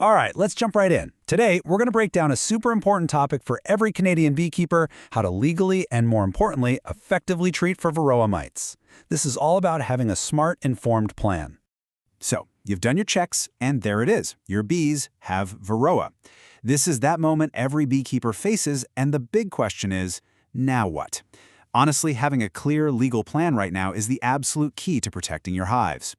All right, let's jump right in. Today, we're going to break down a super important topic for every Canadian beekeeper, how to legally and, more importantly, effectively treat for Varroa mites. This is all about having a smart, informed plan. So, you've done your checks, and there it is. Your bees have Varroa. This is that moment every beekeeper faces, and the big question is, now what? Honestly, having a clear legal plan right now is the absolute key to protecting your hives.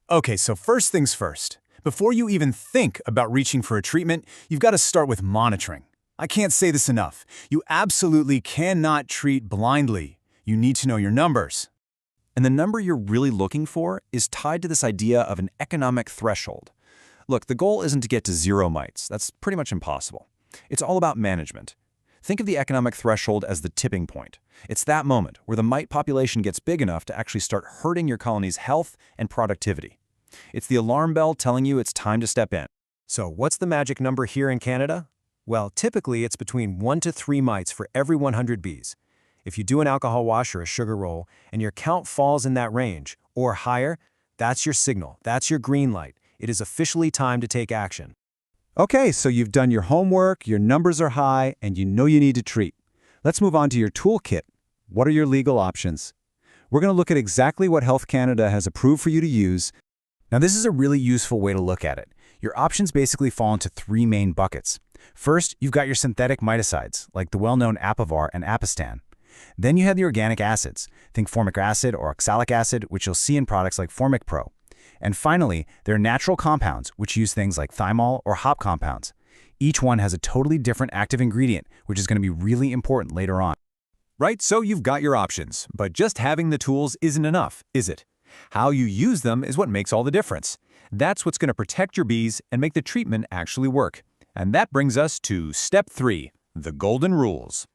Okay, so first things first. Before you even think about reaching for a treatment, you've got to start with monitoring. I can't say this enough. You absolutely cannot treat blindly. You need to know your numbers. And the number you're really looking for is tied to this idea of an economic threshold. Look, the goal isn't to get to 0 mites. That's pretty much impossible. It's all about management. Think of the economic threshold as the tipping point. It's that moment where the mite population gets big enough to actually start hurting your colony's health and productivity. It's the alarm bell telling you it's time to step in. So what's the magic number here in Canada? Well, typically it's between 1 to 3 mites for every 100 bees. If you do an alcohol wash or a sugar roll and your count falls in that range or higher, that's your signal. That's your green light. It is officially time to take action. Okay, so you've done your homework, your numbers are high, and you know you need to treat. Let's move on to your toolkit. What are your legal options? We're going to look at exactly what Health Canada has approved for you to use. Now, this is a really useful way to look at it. Your options basically fall into 3 main buckets. First, you've got your synthetic miticides, like the well-known Apivar and Apistan. Then you have the organic acids. Think formic acid or oxalic acid, which you'll see in products like Formic Pro. And finally, there are natural compounds, which use things like thymol or hop compounds. Each one has a totally different active ingredient, which is going to be really important later on. Right, so you've got your options, but just having the tools isn't enough, is it? How you use them is what makes all the difference. That's what's going to protect your bees and make the treatment actually work. And that brings us to step 3, the golden rules.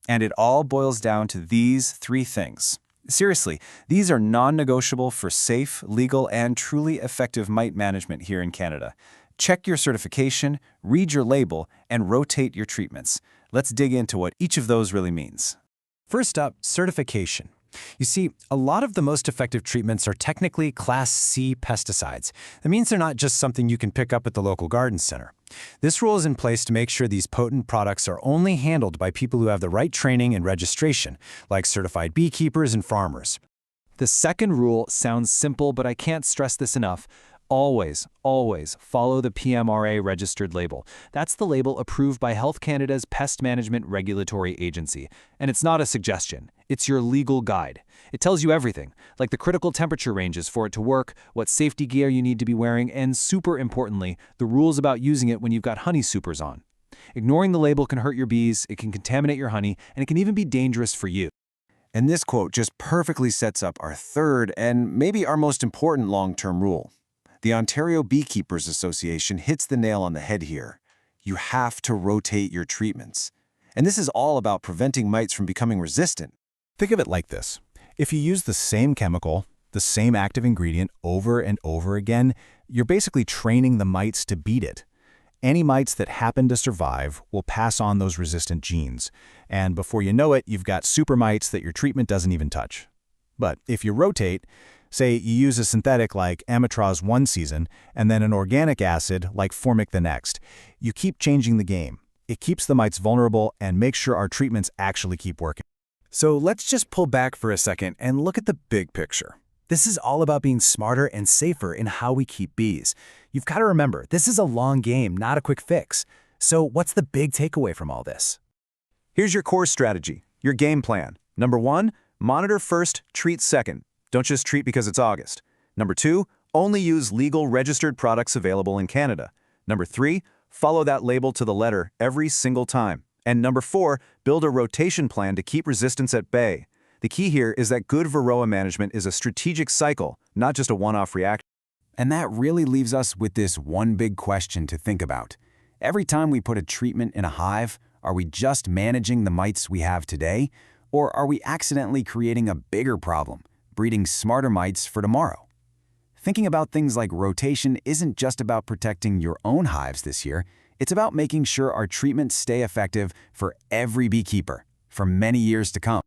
And it all boils down to these 3 things. Seriously, these are non-negotiable for safe, legal, and truly effective mite management here in Canada. Check your certification, read your label, and rotate your treatments. Let's dig into what each of those really means. First up, certification. You see, a lot of the most effective treatments are technically Class C pesticides. That means they're not just something you can pick up at the local garden center. This rule is in place to make sure these potent products are only handled by people who have the right training and registration, like certified beekeepers and farmers. The second rule sounds simple, but I can't stress this enough. Always, always follow the PMRA registered label. That's the label approved by Health Canada's Pest Management Regulatory Agency. And it's not a suggestion. It's your legal guide. It tells you everything, like the critical temperature ranges for it to work, what safety gear you need to be wearing, and super importantly, the rules about using it when you've got honey supers on. Ignoring the label can hurt your bees, it can contaminate your honey, and it can even be dangerous for you. And this quote just perfectly sets up our third and maybe our most important long-term rule. The Ontario Beekeepers Association hits the nail on the head here. You have to rotate your treatments. And this is all about preventing mites from becoming resistant. Think of it like this. If you use the same chemical, the same active ingredient over and over again, you're basically training the mites to beat it. Any mites that happen to survive will pass on those resistant genes. And before you know it, you've got super mites that your treatment doesn't even touch. But if you rotate, say you use a synthetic like Amitraz one season and then an organic acid like Formic the next, you keep changing the game. It keeps the mites vulnerable and makes sure our treatments actually keep working. So let's just pull back for a second and look at the big picture. This is all about being smarter and safer in how we keep bees. You've got to remember, this is a long game, not a quick fix. So what's the big takeaway from all this? Here's your core strategy, your game plan. Number 1, monitor first, treat second. Don't just treat because it's August. Number 2, only use legal registered products available in Canada. Number 3, follow that label to the letter every single time. And number 4, build a rotation plan to keep resistance at bay. The key here is that good Varroa management is a strategic cycle, not just a one-off reaction. And that really leaves us with this one big question to think about. Every time we put a treatment in a hive, are we just managing the mites we have today? Or are we accidentally creating a bigger problem, breeding smarter mites for tomorrow? Thinking about things like rotation isn't just about protecting your own hives this year. It's about making sure our treatments stay effective for every beekeeper for many years to come.